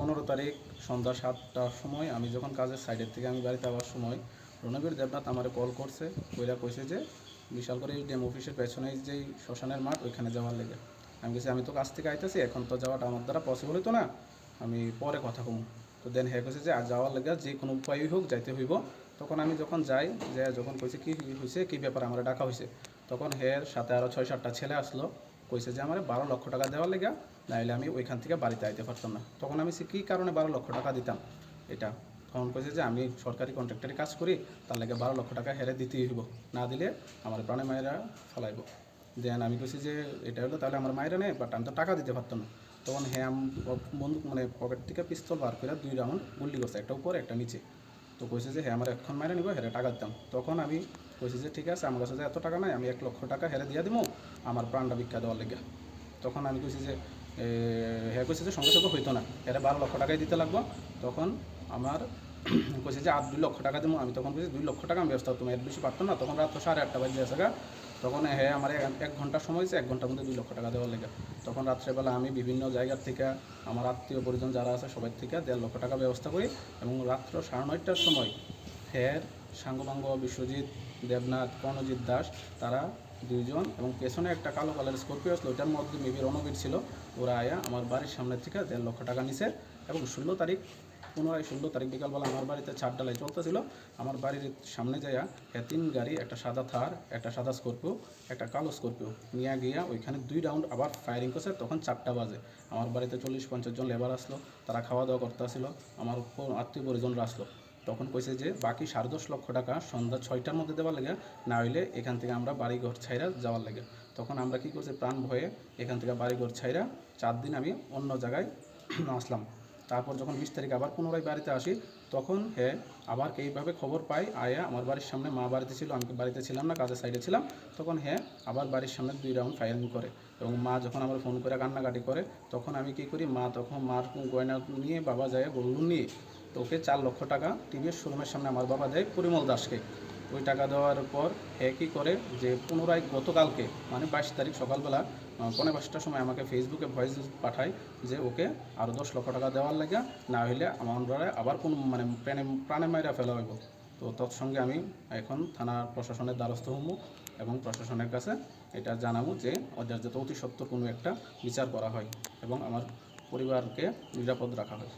15 তারিখ সন্ধ্যা 7টার সময় আমি যখন কাজের সাইডের থেকে আমি বাড়িতে আসার সময় রণবীর দেবনাথ আমারে কল করছে, কইছে যে বিশাল করে ডিএম অফিসের পেছনে যেই শ্মশানের মাঠ ওইখানে যাওয়ার লেগে। আমি বলছি আমি তো কাজ থেকে আইতেছি, এখন তো যাওয়াটা আমার দ্বারা পসিবল হতো না, আমি পরে কথা কম। তো দেন হ্যাঁ কইছে যে আজ যাওয়ার লেগে যে কোনো উপায়ই হোক যাইতে হইব। তখন আমি যখন যাই যে যখন কইছে কী হয়েছে, কী ব্যাপার আমার ডাকা হয়েছে, তখন হ্যাঁ সাথে আরও 6-7টা ছেলে আসলো, কইছে যে আমার 12 লক্ষ টাকা দেওয়ার লেগে, নাইলে আমি ওইখান থেকে বাড়িতে আইতে পারতাম না। তখন আমি কী কারণে 12 লক্ষ টাকা দিতাম এটা, তখন কইছে যে আমি সরকারি কন্ট্রাক্টারি কাজ করি, তার লাগে 12 লক্ষ টাকা হেরে দিতেই হইব, না দিলে আমার প্রাণে মায়েরা ফেলাইব। দেন আমি কইছি যে এটা হলো তাহলে আমার মায়েরা নেই, বাট আমি তো টাকা দিতে পারতাম না। তখন হ্যাঁ বন্দুক মানে পকেট থেকে পিস্তল বার করে 2 রাউন্ড গুলি করছে, একটা উপরে একটা নিচে। তো কইছে যে হ্যাঁ আমার এখন মাইনে নিব, হেরে টাকা দিতাম। তখন আমি কইছি যে ঠিক আছে, আমার কাছে যে এত টাকা নাই, আমি 1 লক্ষ টাকা হেরে দিয়ে দিব আমার প্রাণটা ভিক্ষা দেওয়ার লেগে। তখন আমি কইছি যে হ্যাঁ কইছে যে সঙ্গে সঙ্গে হইতো না, এরা 12 লক্ষ টাকাই দিতে লাগবো। তখন আমার কইছে যে আর 2 লক্ষ টাকা দেবো। আমি তখন কইছি 2 লক্ষ টাকা আমি ব্যস্ত, তুমি এর বেশি পারতো না। তখন রাত 8:30 বাজে আছে গা। তখন হ্যাঁ আমার 1 ঘন্টার সময় হয়েছে, 1 ঘন্টার মধ্যে 2 লক্ষ টাকা দেওয়ার লেগে। তখন রাত্রেবেলা আমি বিভিন্ন জায়গার থেকে আমার আত্মীয় পরিজন যারা আছে সবাই থেকে 1.5 লক্ষ টাকা ব্যবস্থা করি, এবং রাত্র 9:30টার সময় হ্যাঁ সাঙ্গপাঙ্গ বিশ্বজিৎ দেবনাথ কর্ণজিৎ দাস তারা 2 জন, এবং পেছনে একটা কালো কালার স্করপিও আসলো, ওইটার মধ্যে মেবি রণবীর ছিল, ওরা আয়া আমার বাড়ির সামনে থেকে 1.5 লক্ষ টাকা নিছে। এবং 16 তারিখ পুনরায় 16 তারিখ বিকালবেলা আমার বাড়িতে ছাদ ডালাই চলতেছিল, আমার বাড়ির সামনে যাইয়া 3 গাড়ি, একটা সাদা থার, একটা সাদা স্করপিও, একটা কালো স্করপিও নিয়ে গিয়া ওইখানে 2 রাউন্ড আবার ফায়ারিং করছে। তখন 4টা বাজে, আমার বাড়িতে 40-50 জন লেবার আসলো, তারা খাওয়া দাওয়া করতেছিল, আমার আত্মীয় পরিজনরা আসলো। তখন কইছে যে বাকি 10.5 লক্ষ টাকা সন্ধ্যা 6টার মধ্যে দেওয়ার লেগে, না হইলে এখান থেকে আমরা বাড়িঘর ছাইরা যাওয়ার লেগে। তখন আমরা কী করছি, প্রাণ ভয়ে এখান থেকে বাড়িঘর ছাইরা 4 দিন আমি অন্য জায়গায় আসলাম। তারপর যখন 20 তারিখ আবার পুনরায় বাড়িতে আসি, তখন হ্যাঁ আবার এইভাবে খবর পাই, আয়া আমার বাড়ির সামনে, মা বাড়িতে ছিল, আমি বাড়িতে ছিলাম না, কাজের সাইডে ছিলাম। তখন হ্যাঁ আবার বাড়ির সামনে 2 রাউন্ড ফায়ারিং করে, এবং মা যখন আমার ফোন করে কান্নাকাটি করে, তখন আমি কী করি, মা তখন মার গয়না নিয়ে বাবা যায় গোল্ড লোন নিয়ে, তো ওকে 4 লক্ষ টাকা টিভিএস শোরুমের সামনে আমার বাবা দেয় পরিমল দাসকে। ওই টাকা দেওয়ার পর হ্যাঁ কী করে যে পুনরায় গতকালকে মানে 22 তারিখ সকালবেলা 5:45টার সময় আমাকে ফেসবুকে ভয়েস পাঠায় যে ওকে আরও 10 লক্ষ টাকা দেওয়ার লাগে, না হইলে আমরা আবার কোনো মানে প্রাণে মাইরা ফেলা হইব। তো তৎসঙ্গে আমি এখন থানা প্রশাসনের দ্বারস্থ হবো, এবং প্রশাসনের কাছে এটা জানাবো যে ওদের যাতে অতি সত্বর কোনো একটা বিচার করা হয় এবং আমার পরিবারকে নিরাপদ রাখা হয়।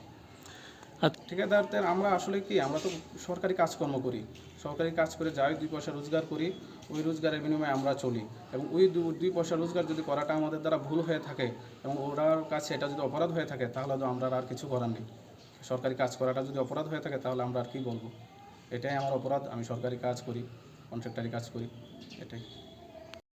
ঠিকাদারদের আমরা আসলে কি, আমরা তো সরকারি কাজকর্ম করি, সরকারি কাজ করে যাই 2 পয়সা রোজগার করি, ওই রোজগারের বিনিময়ে আমরা চলি, এবং ওই 2 পয়সা রোজগার যদি করাটা আমাদের দ্বারা ভুল হয়ে থাকে এবং ওরার কাছে এটা যদি অপরাধ হয়ে থাকে, তাহলে তো আমরা আর কিছু করার নেই। সরকারি কাজ করাটা যদি অপরাধ হয়ে থাকে, তাহলে আমরা আর কী বলবো। এটাই আমার অপরাধ, আমি সরকারি কাজ করি, কন্ট্রাক্টারি কাজ করি, এটাই।